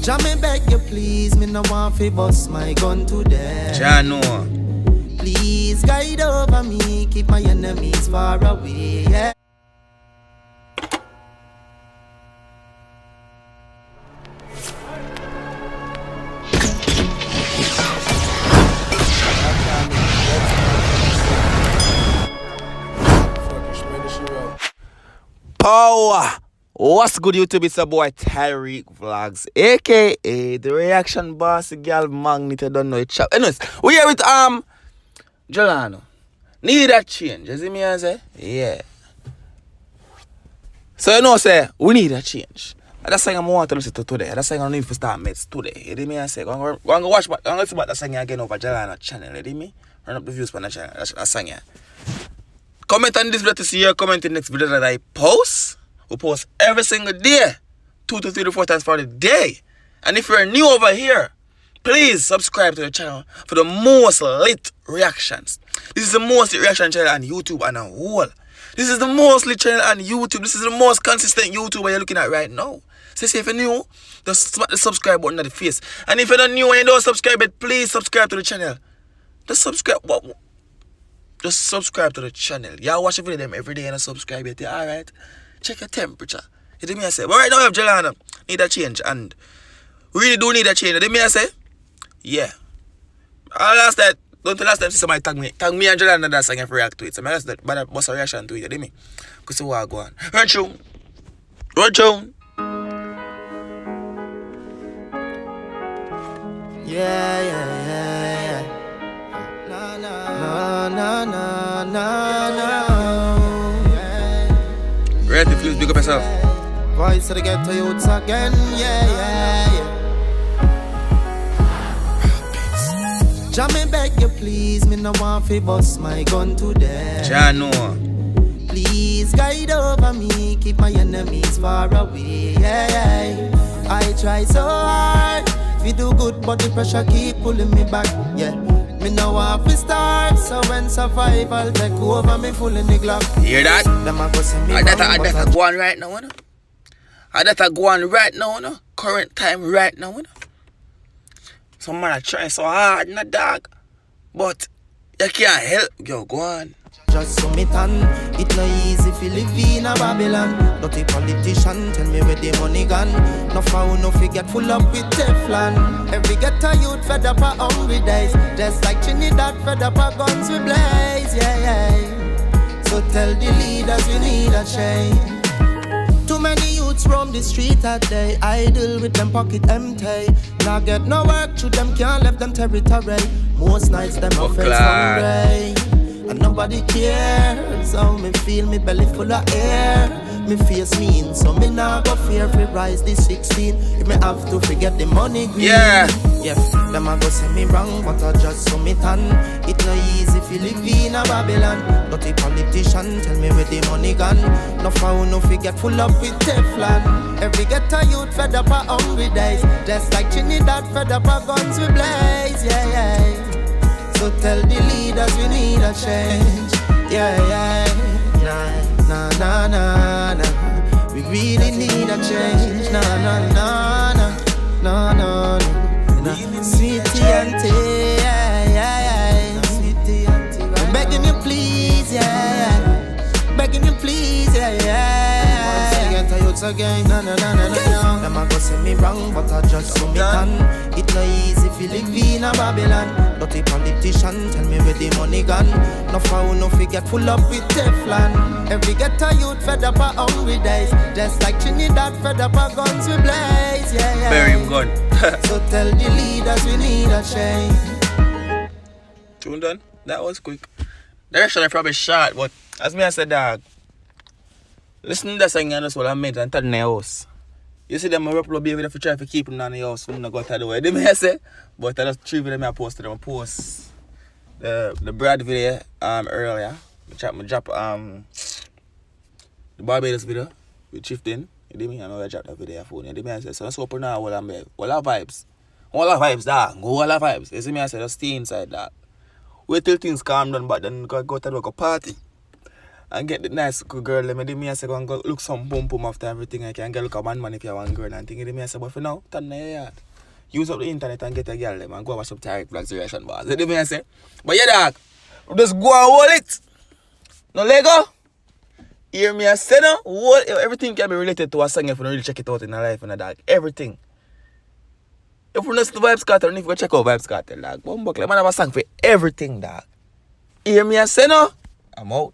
Jam me beg you please, me no want fi bust my gun to death. Jahllano. Please guide over me, keep my enemies far away. Yeah. Power! What's good, YouTube? It's a boy Tyrekevlogs, aka the reaction boss, girl magnet. I don't know it. Anyways, we here with Jahllano. Need a change. You see me I say? Yeah. So you know say we need a change. That's something I want to listen to today. That's something I need to start mates today. You see me I say? Go and watch back. Go and see about that song again over Jahllano channel. You see me? Run up the views for the channel. That's song. Comment on this video to see your comment in the next video that I post. We post every single day, 2 to 3 to 4 times for the day. And if you're new over here, please subscribe to the channel for the most lit reactions. This is the most lit reaction channel on YouTube and a whole. This is the most lit channel on YouTube. This is the most consistent YouTuber you're looking at right now. So if you're new, just smack the subscribe button on the face. And if you're not new and you don't subscribe yet, please subscribe to the channel. Just subscribe. Just subscribe to the channel. Y'all watch the video them every day and subscribe yet. Alright? Check your temperature. You know me I say? But right now we have Jahllano. Need a change. And we really do need a change. You know me I say? Yeah. Last time, don't tell last time somebody tag me and Jahllano that song if react to it. So I just but I must reaction to it, you know me? Because so what go on. Run tune. Yeah. No. Ready, please big up yourself. Voice of the ghetto youths again, yeah. Jam me beg you please, me no want fi bust my gun to death. Jahllano. Please guide over me, keep my enemies far away. Yeah. I try so hard, we do good, but the pressure keep pulling me back. Yeah, me no want to start, so when survival take over, me full in the glock. Hear that? Them a go send me That go on right now, no? That go on right now, no? Current time right now, no? Some man are trying so hard, no dog, but you can't help. Yo, go on. Just so me tan, it no easy if you live in a Babylon. Dirty politician, tell me where the money gone. No foul, no forget full up with Teflon. Every ghetto youth fed up a hungry days. Just like Trinidad fed up a guns we blaze, yeah. So tell the leaders we need a change. Too many youths roam the street at day, idle with them pocket empty. Now get no work, through them can't left them territory. Most nights them are face hungry. And nobody cares how me feel, me belly full of air. Me face mean, so me nah go fear fi rise the 16. If me have to forget the money green. Yeah, them a go say me wrong, but I just so me tan. It no easy if you live in a Babylon. Dirty politician, tell me where the money gone. No foul, no forget full up with Teflon. Every ghetto youth fed up a hungry days. Just like Trinidad fed up a guns we blaze, yeah. So tell the leaders we need a change. Yeah. Nah. We really need a change. No. Sweet auntie, yeah. I'm begging you please, yeah. Begging you please, yeah. Once again, no. Them a go say me wrong, but I just so me tan. It no easy if you live in a Babylon. Dirty politician, tell me where the money gone. No foul, no forget full up with Teflon. Every ghetto youth fed up a hungry days. Just like Trinidad fed up a guns we blaze, yeah. Bury him gun. So tell the leaders we need a change. Tune done? That was quick. The reaction is probably short, but as me I said, dog, listen to that song and that's what I meant and turn in the house. You see them upload baby if you try to keep them in the house, so I'm not going to the way. They may say, but I just 3 videos I posted them. I post the Brad video earlier. I drop the Barbados video with Chieftain. You know me? I know I dropped that video phone. You know me? I say, so let's open now all our vibes. All our vibes, dog. All our vibes. You see me? I say, just stay inside, dog. Wait till things calm down, but then go to a party. and get the nice good girl. Let me I say go and go look some boom boom after everything. I can get look a man if you want girl and thing. Me I say, but for now, turn your yard. Use up the internet and get a girl them and go watch some Tyrekevlogs reaction bars. Let me I say. But yeah, dog, just go and hold it. No Lego. Hear me I say no. Everything can be related to a song if you don't really check it out in a life and a dog. Everything. If you listen to Vibes Cartel, if you go check out Vibes Cartel, dog. Bumbuckle, man have a song for everything, dog. Hear me I say no. I'm out.